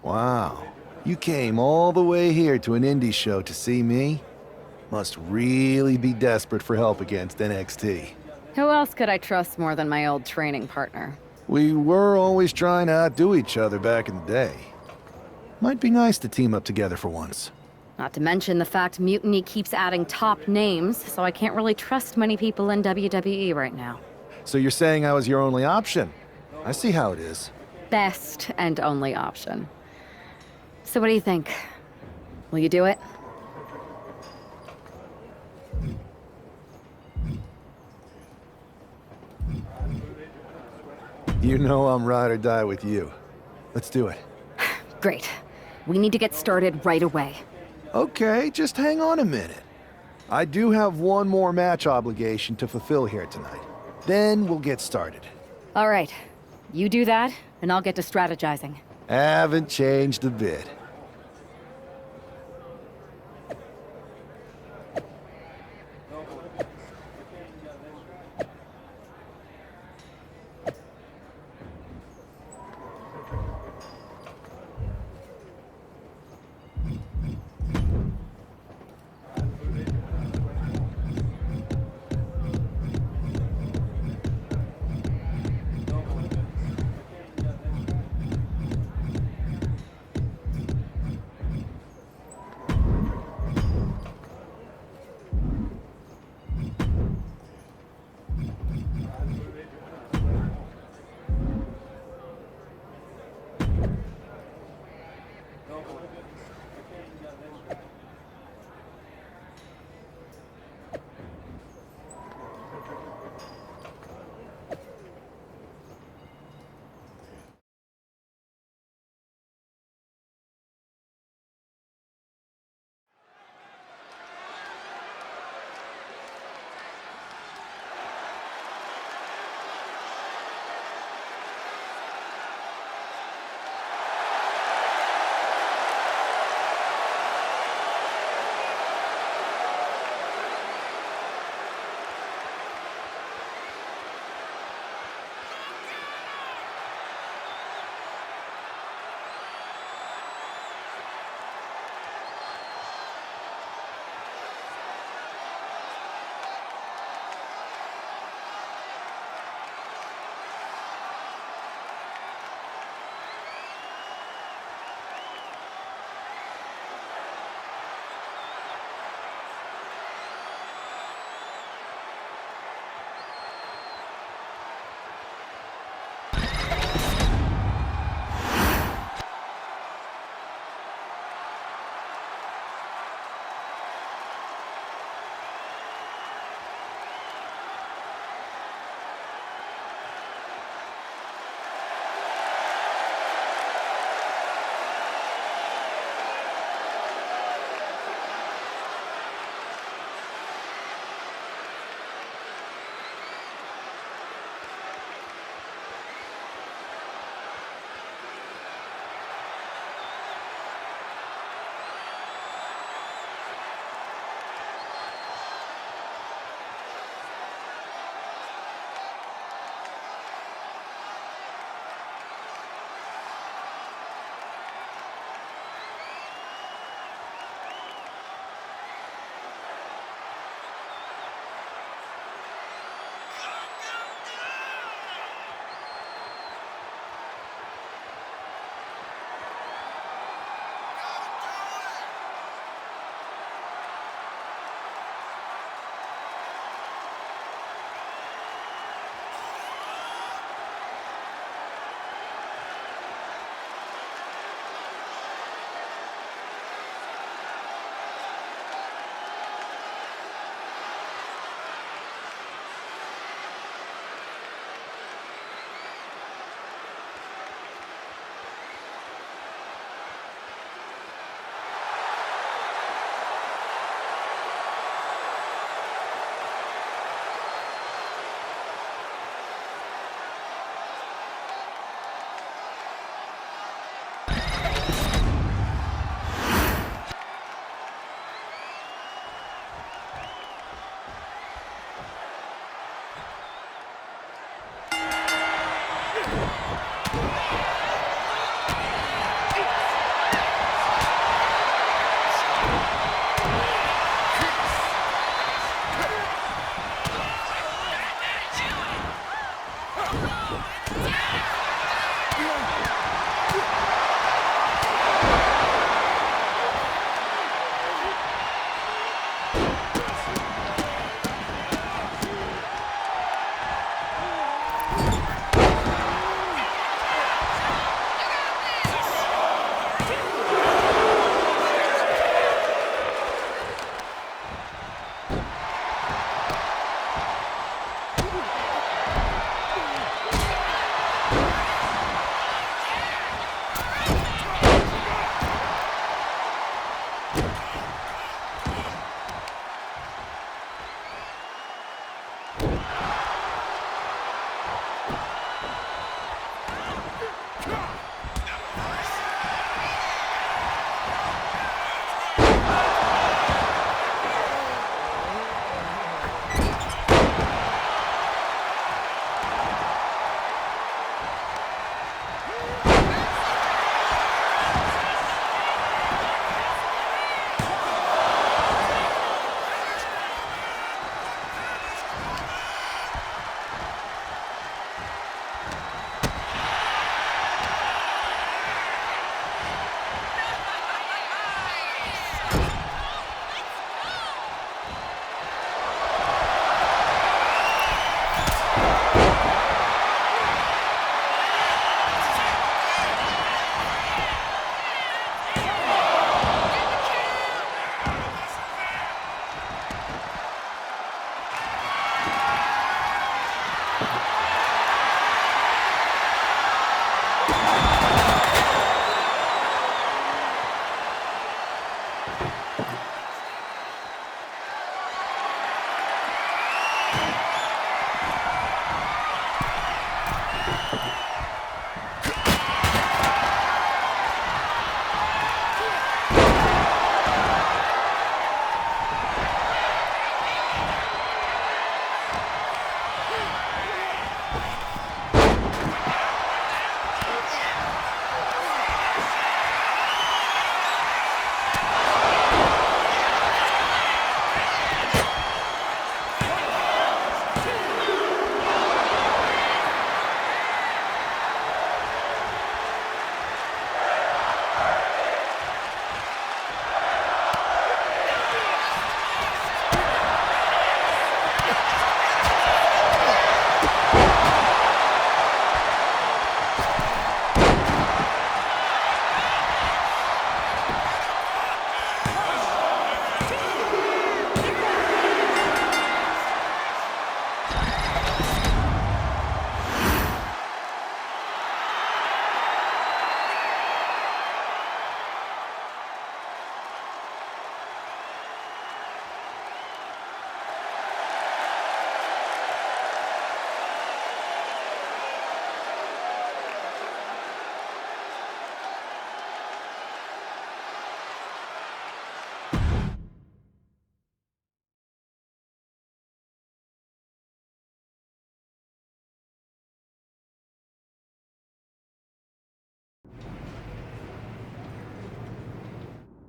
Wow. You came all the way here to an indie show to see me? Must really be desperate for help against NXT. Who else could I trust more than my old training partner? We were always trying to outdo each other back in the day. Might be nice to team up together for once. Not to mention the fact Mutiny keeps adding top names, so I can't really trust many people in WWE right now. So you're saying I was your only option? I see how it is. Best and only option. So what do you think? Will you do it? You know I'm ride or die with you. Let's do it. Great. We need to get started right away. Okay, just hang on a minute. I do have one more match obligation to fulfill here tonight. Then we'll get started. All right. You do that, and I'll get to strategizing. Haven't changed a bit.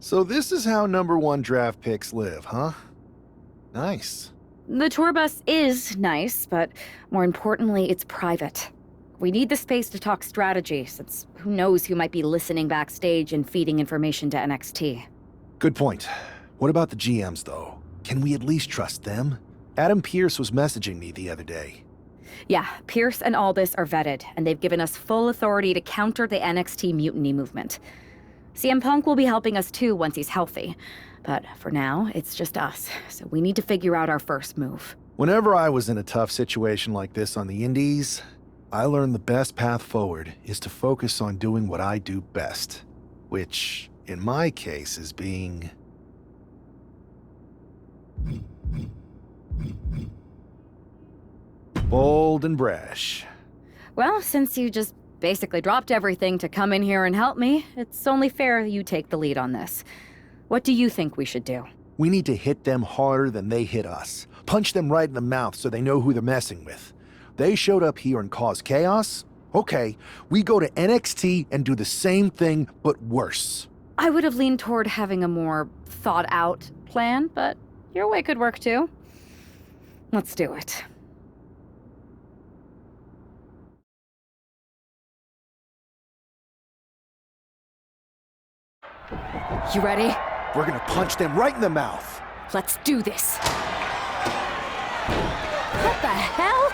So this is how #1 draft picks live, huh? Nice. The tour bus is nice, but more importantly, it's private. We need the space to talk strategy, since who knows who might be listening backstage and feeding information to NXT. Good point. What about the GMs, though? Can we at least trust them? Adam Pearce was messaging me the other day. Yeah, Pierce and Aldis are vetted, and they've given us full authority to counter the NXT mutiny movement. CM Punk will be helping us too once he's healthy. But for now, it's just us, so we need to figure out our first move. Whenever I was in a tough situation like this on the Indies, I learned the best path forward is to focus on doing what I do best. Which, in my case, is being... bold and brash. Well, since you just basically dropped everything to come in here and help me, it's only fair you take the lead on this. What do you think we should do? We need to hit them harder than they hit us. Punch them right in the mouth so they know who they're messing with. They showed up here and caused chaos? Okay, we go to NXT and do the same thing, but worse. I would have leaned toward having a more thought-out plan, but your way could work too. Let's do it. You ready? We're gonna punch them right in the mouth. Let's do this. What the hell?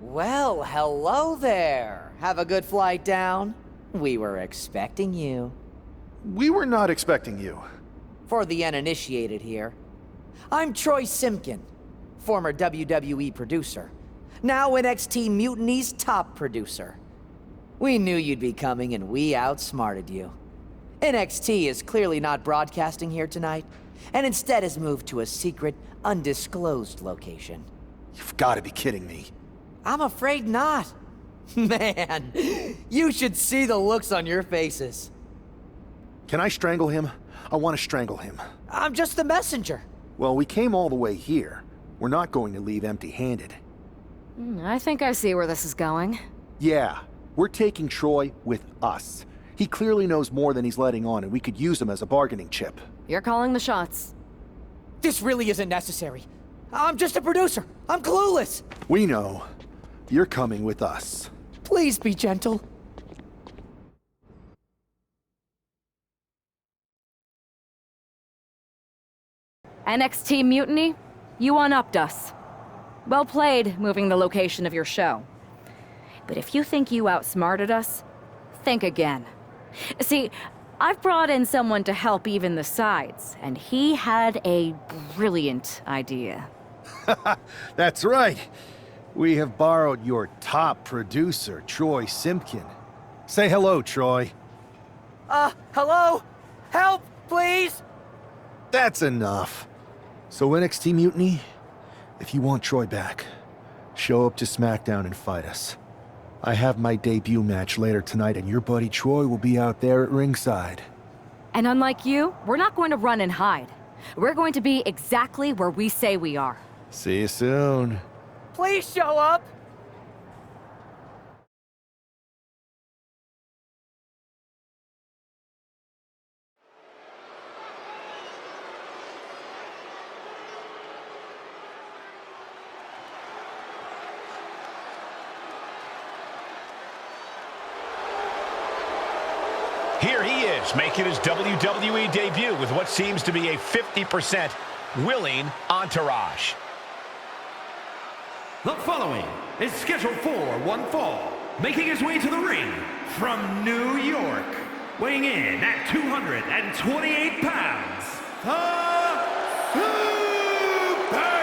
Well, hello there. Have a good flight down. We were expecting you. We were not expecting you. For the uninitiated here, I'm Troy Simpkin, former WWE producer, now NXT Mutiny's top producer. We knew you'd be coming and we outsmarted you. NXT is clearly not broadcasting here tonight, and instead has moved to a secret, undisclosed location. You've got to be kidding me. I'm afraid not. Man, you should see the looks on your faces. Can I strangle him? I want to strangle him. I'm just the messenger. Well, we came all the way here. We're not going to leave empty-handed. I think I see where this is going. Yeah, we're taking Troy with us. He clearly knows more than he's letting on, and we could use him as a bargaining chip. You're calling the shots. This really isn't necessary. I'm just a producer. I'm clueless. We know. You're coming with us. Please be gentle. NXT Mutiny, you one-upped us. Well played, moving the location of your show. But if you think you outsmarted us, think again. See, I've brought in someone to help even the sides, and he had a brilliant idea. That's right. We have borrowed your top producer, Troy Simpkin. Say hello, Troy. Hello? Help, please? That's enough. So NXT Mutiny, if you want Troy back, show up to SmackDown and fight us. I have my debut match later tonight, and your buddy Troy will be out there at ringside. And unlike you, we're not going to run and hide. We're going to be exactly where we say we are. See you soon. Please show up. Here he is, making his WWE debut with what seems to be a 50% willing entourage. The following is scheduled for one fall, making his way to the ring from New York, weighing in at 228 pounds, the Superstar!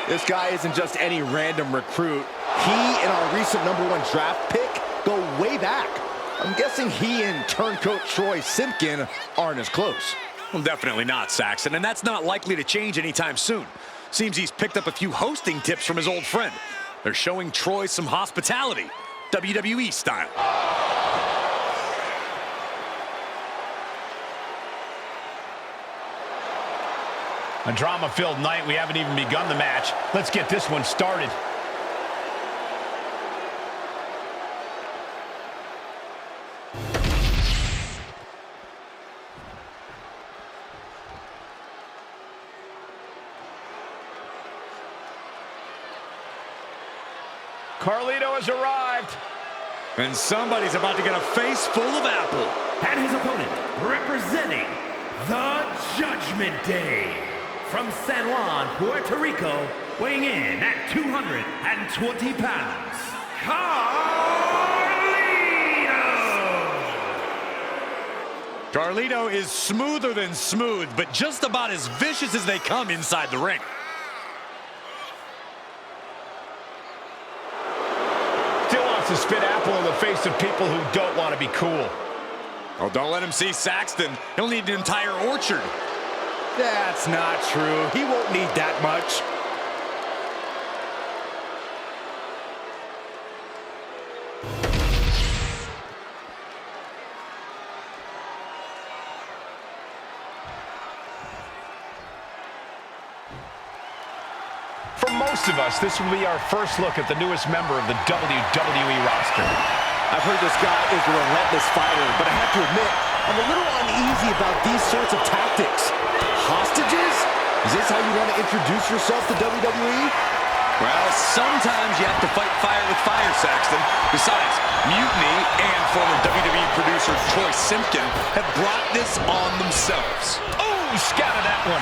This guy isn't just any random recruit. He and our recent #1 draft pick go way back. I'm guessing he and turncoat Troy Simpkin aren't as close. Well, definitely not, Saxon, and that's not likely to change anytime soon. Seems he's picked up a few hosting tips from his old friend. They're showing Troy some hospitality, WWE style. A drama-filled night. We haven't even begun the match. Let's get this one started. Carlito has arrived. And somebody's about to get a face full of apple. And his opponent, representing the Judgment Day, from San Juan, Puerto Rico, weighing in at 220 pounds, Carlito! Carlito is smoother than smooth, but just about as vicious as they come inside the ring. Still wants to spit apple in the face of people who don't want to be cool. Oh, don't let him see Saxton. He'll need an entire orchard. That's not true. He won't need that much. For most of us, this will be our first look at the newest member of the WWE roster. I've heard this guy is a relentless fighter, but I have to admit, I'm a little uneasy about these sorts of tactics. Hostages? Is this how you want to introduce yourself to WWE? Well, sometimes you have to fight fire with fire, Saxton. Besides, Mutiny and former WWE producer Troy Simpkin have brought this on themselves. Oh, scouted that one.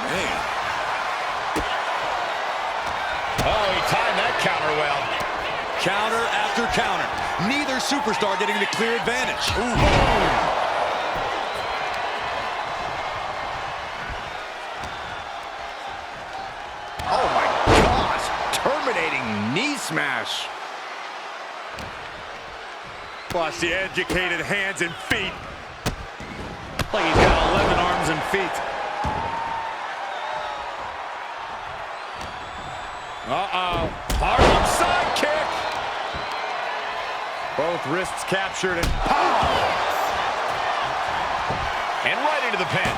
Man. Oh, he timed that counter well. Counter after counter. Neither superstar getting the clear advantage. Ooh. Oh my gosh! Terminating knee smash. Watch the educated hands and feet. Like he's got 11 arms and feet. Uh-oh. Harlem sidekick. Both wrists captured and And right into the pin.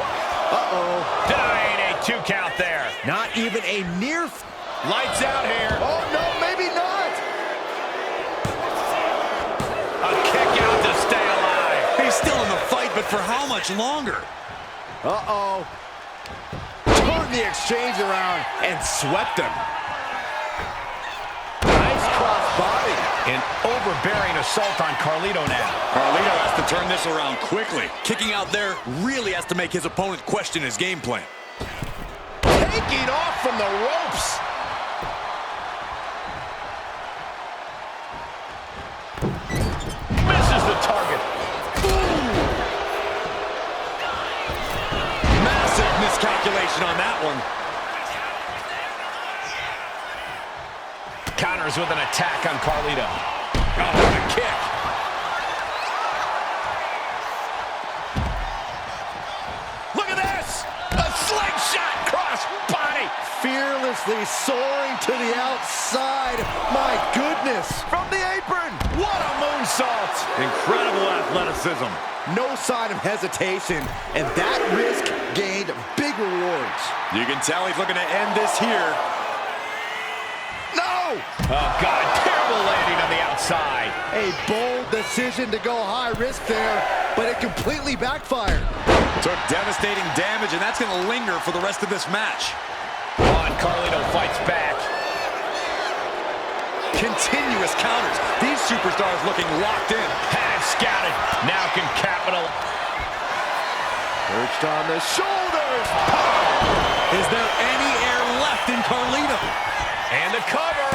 Uh-oh. Denying a 2 count there. Not even a near... Lights out here. Oh, no, maybe not. A kick out to stay alive. he's still in the fight, but for how much longer? Uh-oh. Turned the exchange around and swept him. Nice cross body. An overbearing assault on Carlito now. Carlito has to turn this around quickly. Kicking out there really has to make his opponent question his game plan. Taking off from the ropes. Misses the target. Massive miscalculation on that one. Counters with an attack on Carlito. Oh, what a kick. Look at this! A slingshot cross body! Fearlessly soaring to the outside. My goodness. From the apron. What a moonsault! Incredible athleticism. No sign of hesitation. And that risk gained big rewards. You can tell he's looking to end this here. No! Oh, God, terrible landing on the outside. A bold decision to go high risk there, but it completely backfired. Took devastating damage, and that's going to linger for the rest of this match. On, Carlito fights back. Continuous counters. These superstars looking locked in. Had it scouted. Now can capital. Perched on the shoulders. Is there any air left in Carlito? And a cover.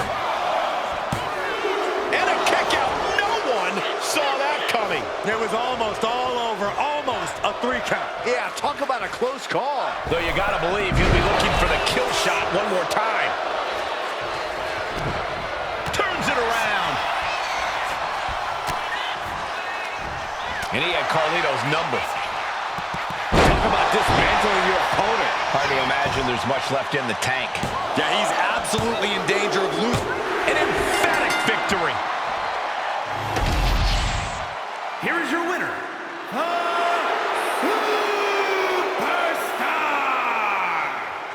And a kick out. No one saw that coming. It was almost all over. Almost a 3 count. Yeah, talk about a close call. Though you gotta believe he'll be looking for the kill shot one more time. Turns it around. And he had Carlito's number. Talk about dismantling your opponent. Hard to imagine there's much left in the tank. Yeah, he's absolutely in danger of losing. An emphatic victory. Here is your winner,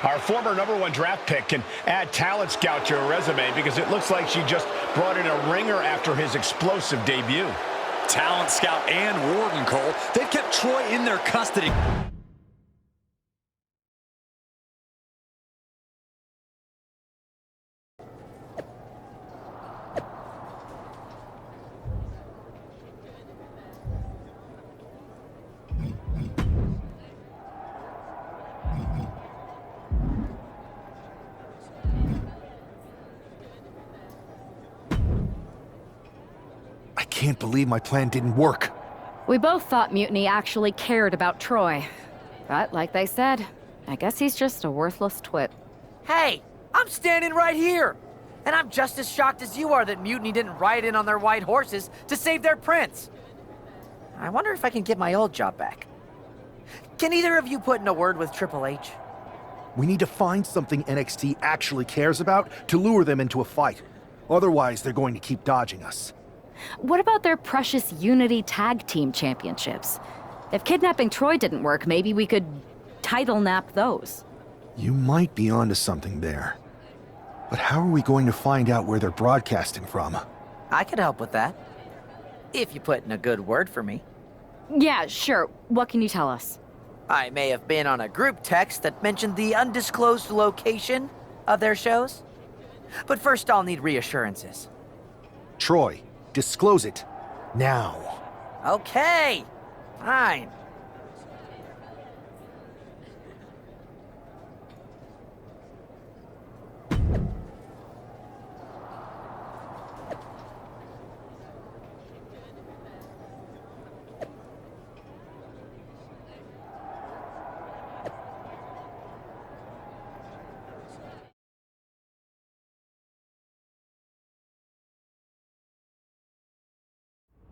our former #1 draft pick can add talent scout to her resume because it looks like she just brought in a ringer after his explosive debut. Talent scout and Warden, Cole. They've kept Troy in their custody. can't believe my plan didn't work. We both thought Mutiny actually cared about Troy. But like they said, I guess he's just a worthless twit. Hey, I'm standing right here. And I'm just as shocked as you are that Mutiny didn't ride in on their white horses to save their prince. I wonder if I can get my old job back. Can either of you put in a word with Triple H? We need to find something NXT actually cares about to lure them into a fight. Otherwise, they're going to keep dodging us. What about their precious Unity Tag Team Championships? If kidnapping Troy didn't work, maybe we could title nap those. You might be onto something there. But how are we going to find out where they're broadcasting from? I could help with that. If you put in a good word for me. Yeah, sure. What can you tell us? I may have been on a group text that mentioned the undisclosed location of their shows. But first I'll need reassurances. Troy, disclose it. Now. Okay, fine.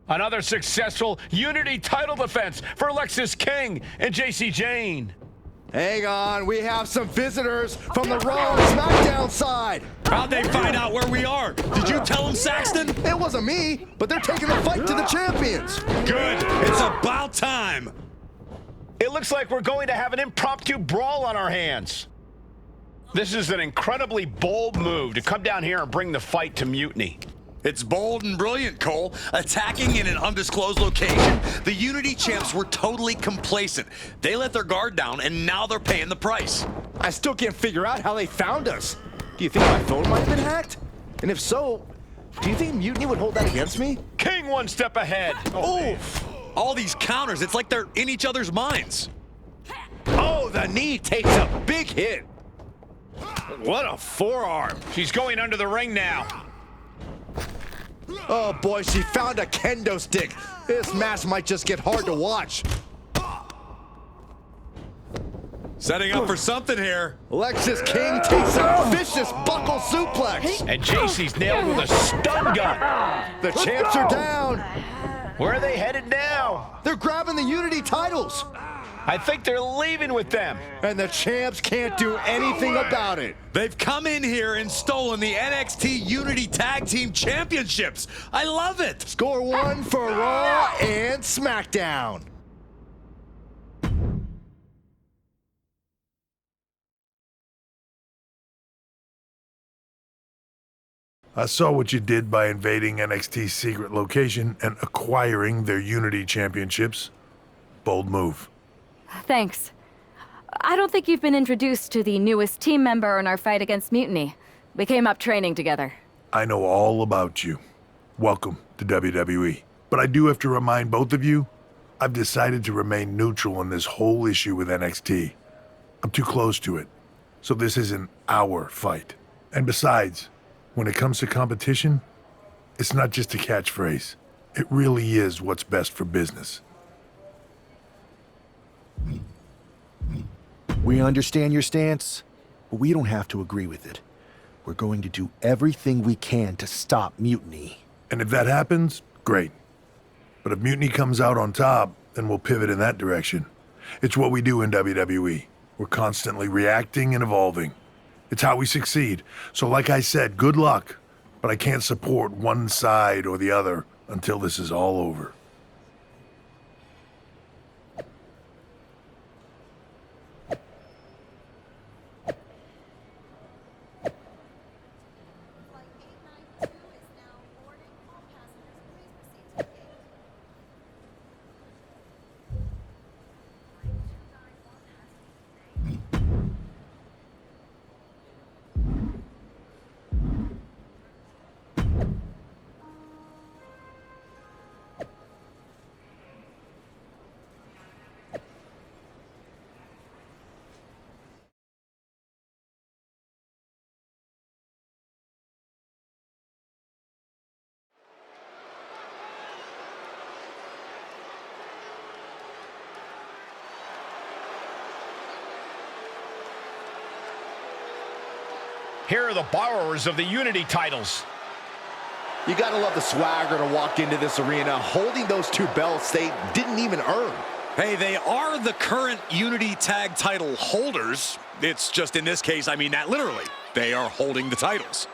Another successful Unity title defense for Alexis King and JC Jane. Hang on, we have some visitors from the Raw and SmackDown side. How'd they find out where we are? Did you tell them, Saxton? It wasn't me, but they're taking the fight to the champions. Good. It's about time. It looks like we're going to have an impromptu brawl on our hands. This is an incredibly bold move to come down here and bring the fight to Mutiny. It's bold and brilliant, Cole. Attacking in an undisclosed location, the Unity champs were totally complacent. They let their guard down, and now they're paying the price. I still can't figure out how they found us. Do you think my phone might have been hacked? And if so, do you think Mutiny would hold that against me? King one step ahead. Oof! All these counters, it's like they're in each other's minds. Oh, the knee takes a big hit. What a forearm. She's going under the ring now. Oh boy, she found a kendo stick. This match might just get hard to watch. Setting up for something here. Alexis King takes a vicious buckle suplex. And JC's nailed with a stun gun. The champs are down. Where are they headed now? They're grabbing the Unity titles. I think they're leaving with them. And the champs can't do anything about it. They've come in here and stolen the NXT Unity Tag Team Championships. I love it. Score one for Raw and SmackDown. I saw what you did by invading NXT's secret location and acquiring their Unity championships. Bold move. Thanks. I don't think you've been introduced to the newest team member in our fight against Mutiny. We came up training together. I know all about you. Welcome to WWE. But I do have to remind both of you, I've decided to remain neutral in this whole issue with NXT. I'm too close to it, so this isn't our fight. And besides, when it comes to competition, it's not just a catchphrase. It really is what's best for business. We understand your stance, but we don't have to agree with it. We're going to do everything we can to stop Mutiny. And if that happens, great. But if Mutiny comes out on top, then we'll pivot in that direction. It's what we do in WWE. We're constantly reacting and evolving. It's how we succeed. So like I said, good luck. But I can't support one side or the other until this is all over. Here are the borrowers of the Unity titles. You gotta love the swagger to walk into this arena holding those two belts they didn't even earn. Hey, they are the current Unity Tag title holders. It's just in this case, I mean that literally. They are holding the titles.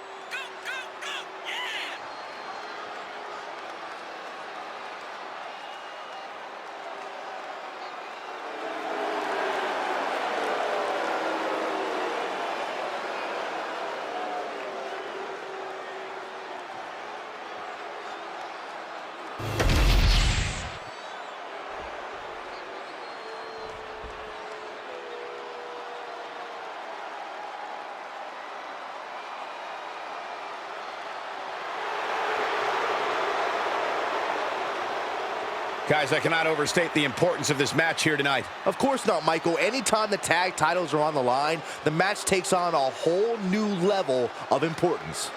Guys, I cannot overstate the importance of this match here tonight. Of course not, Michael. Anytime the tag titles are on the line, the match takes on a whole new level of importance.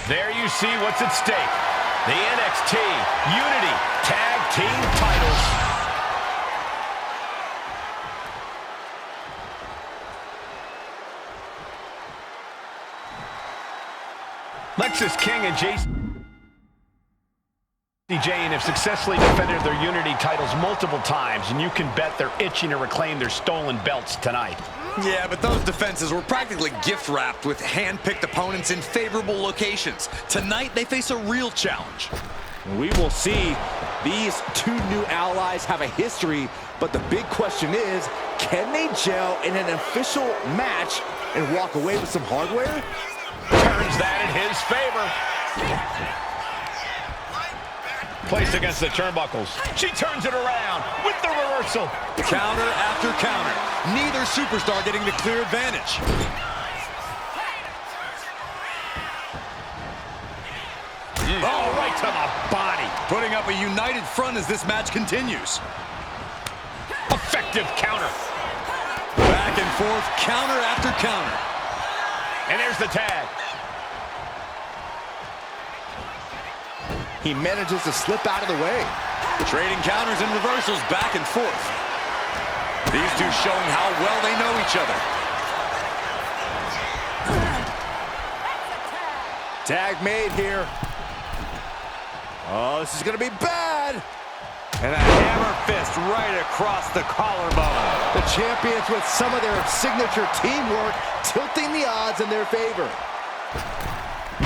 There you see what's at stake. The NXT Unity Tag Team titles. Lexis King and Jane have successfully defended their Unity titles multiple times, and you can bet they're itching to reclaim their stolen belts tonight. Yeah, but those defenses were practically gift-wrapped with hand-picked opponents in favorable locations. Tonight, they face a real challenge. We will see. These two new allies have a history, but the big question is, can they gel in an official match and walk away with some hardware? Turns that in his favor. Placed against the turnbuckles. She turns it around with the reversal. Counter after counter. Neither superstar getting the clear advantage. Oh, right to the body. Putting up a united front as this match continues. Effective counter. Back and forth, counter after counter. And there's the tag. He manages to slip out of the way. Trading counters and reversals back and forth. These two showing how well they know each other. Tag made here. Oh, this is going to be bad. And a hammer fist right across the collarbone. The champions with some of their signature teamwork tilting the odds in their favor.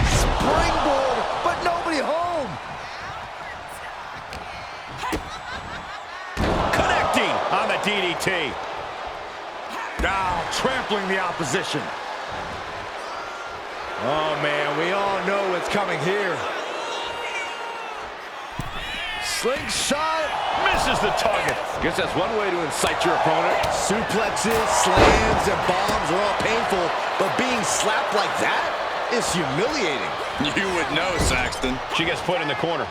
Springboard, but nobody home. Connecting on the DDT. Now trampling the opposition. Oh man, we all know what's coming here. Slingshot. Misses the target. Guess that's one way to incite your opponent. Suplexes, slams, and bombs are all painful, but being slapped like that is humiliating. You would know, Saxton. She gets put in the corner.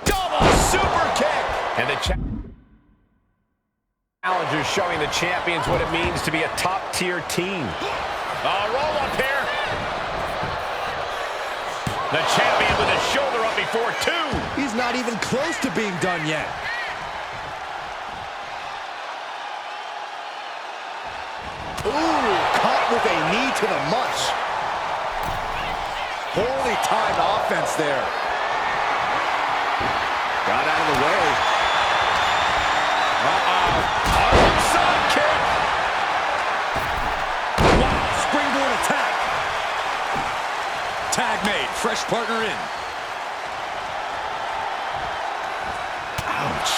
Double super kick. And the challengers showing the champions what it means to be a top-tier team. Roll up here. The champion with his shoulder up before two. He's not even close to being done yet. Ooh, caught with a knee to the mush. Poorly timed offense there. Got out of the way. Uh-oh. tag made. Fresh partner in. Ouch.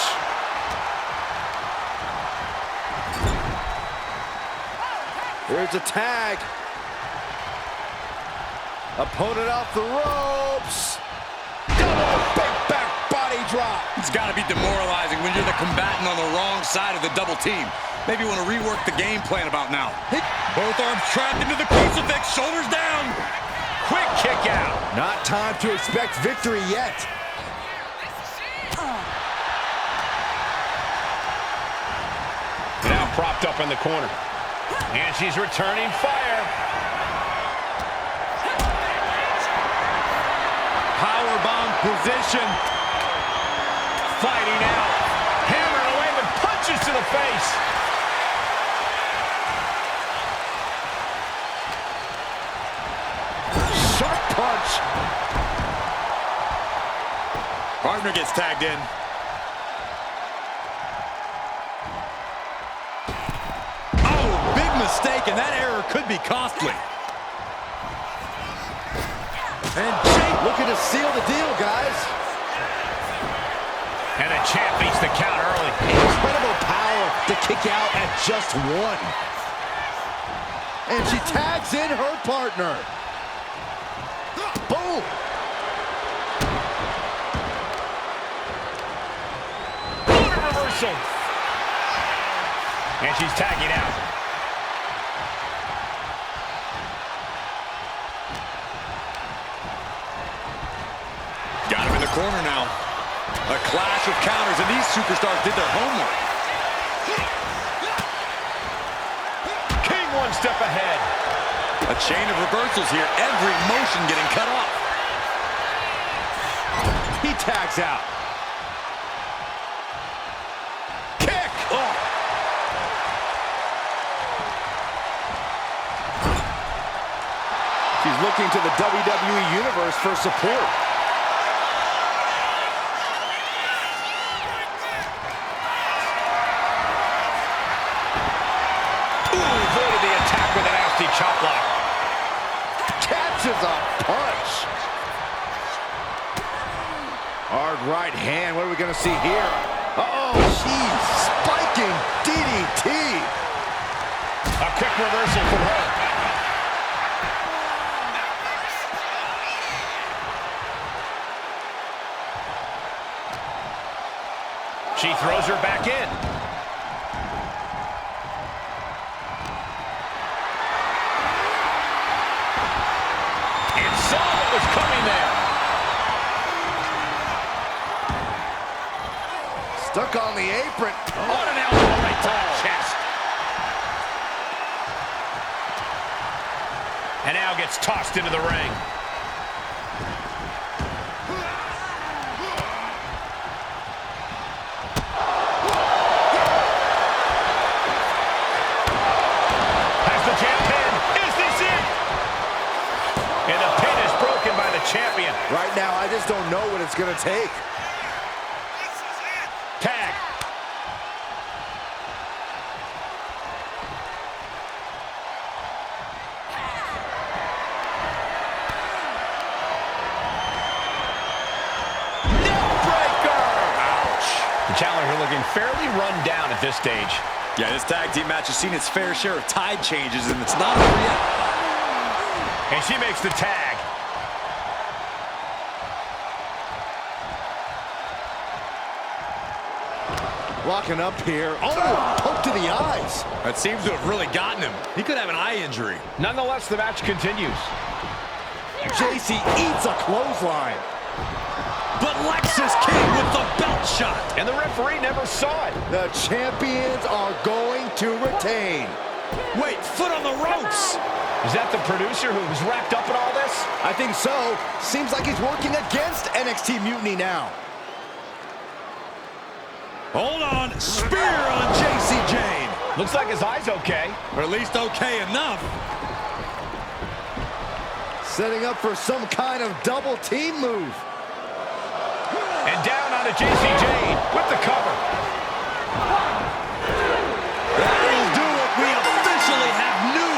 Here's a tag. Opponent off the ropes. Double big back body drop. It's got to be demoralizing when you're the combatant on the wrong side of the double team. Maybe you want to rework the game plan about now. Both arms trapped into the crucifix, shoulders down. Quick kick out. Not time to expect victory yet. Now propped up in the corner. And she's returning fire. Powerbomb position. Fighting out. Hammering away with punches to the face. Sharp punch. Partner gets tagged in. Oh, big mistake, and that error could be costly. And Jake Looking to seal the deal, guys. And the champ beats the count early. Incredible power to kick out at just one. And she tags in her partner. Boom. What a reversal. And she's tagging out. got him in the corner now. A clash of counters, and these superstars did their homework. King one step ahead. A chain of reversals here, every motion getting cut off. He tags out. Kick. Oh. She's looking to the WWE Universe for support. Avoided the attack with a nasty chop block. Catches a punch. Hard right hand. What are we going to see here? Uh-oh, she's spiking DDT. A quick reversal from her. She throws her back in. And saw what was coming there. Stuck on the apron. On an elbow right to the chest. And now gets tossed into the ring. Has the champ pin. Is this it? And the pin is broken by the champion. Right now, I just don't know what it's going to take. Tag. The challenger looking fairly run down at this stage. Yeah, this tag team match has seen its fair share of tide changes, and it's not over yet. And she makes the tag. Locking up here. Oh, poke to the eyes. That seems to have really gotten him. He could have an eye injury. Nonetheless, the match continues. JC eats a clothesline. But Lexis King with the belt shot. And the referee never saw it. The champions are going to retain. Wait, foot on the ropes. Is that the producer who was wrapped up in all this? I think so. Seems like he's working against NXT Mutiny now. Hold on. Spear on JC Jane. Looks like his eye's okay. Or at least okay enough. Setting up for some kind of double team move. And down onto JC Jane with the cover. That'll do it. We officially have new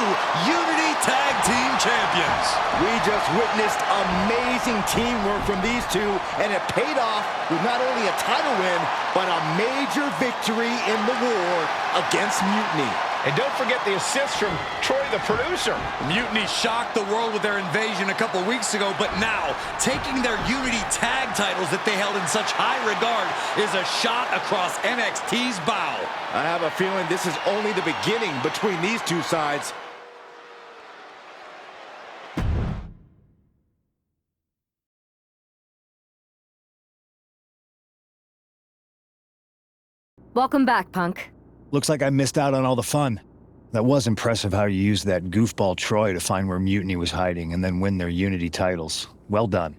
Unity Tag Team Champions. We just witnessed amazing teamwork from these two, and it paid off with not only a title win, but a major victory in the war against Mutiny. And don't forget the assist from Troy, the producer. Mutiny shocked the world with their invasion a couple weeks ago, but now, taking their Unity tag titles that they held in such high regard is a shot across NXT's bow. I have a feeling this is only the beginning between these two sides. Welcome back, Punk. Looks like I missed out on all the fun. That was impressive how you used that goofball Troy to find where Mutiny was hiding and then win their Unity titles. Well done.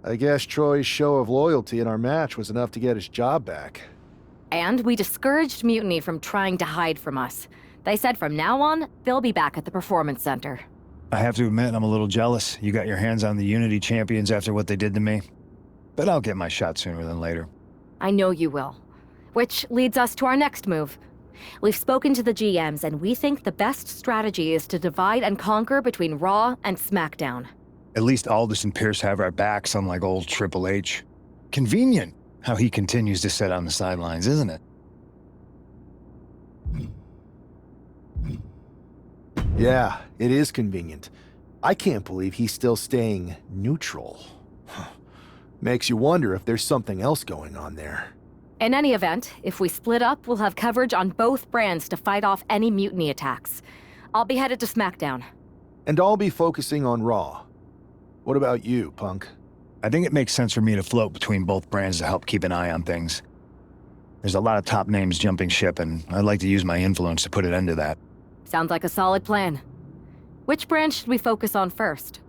I guess Troy's show of loyalty in our match was enough to get his job back. And we discouraged Mutiny from trying to hide from us. They said from now on, they'll be back at the Performance Center. I have to admit, I'm a little jealous. You got your hands on the Unity champions after what they did to me. But I'll get my shot sooner than later. I know you will. Which leads us to our next move. We've spoken to the GMs, and we think the best strategy is to divide and conquer between Raw and SmackDown. At least Aldous and Pierce have our backs, unlike old Triple H. Convenient how he continues to sit on the sidelines, isn't it? Yeah, it is convenient. I can't believe he's still staying neutral. Makes you wonder if there's something else going on there. In any event, if we split up, we'll have coverage on both brands to fight off any Mutiny attacks. I'll be headed to SmackDown. And I'll be focusing on Raw. What about you, Punk? I think it makes sense for me to float between both brands to help keep an eye on things. There's a lot of top names jumping ship, and I'd like to use my influence to put an end to that. Sounds like a solid plan. Which brand should we focus on first?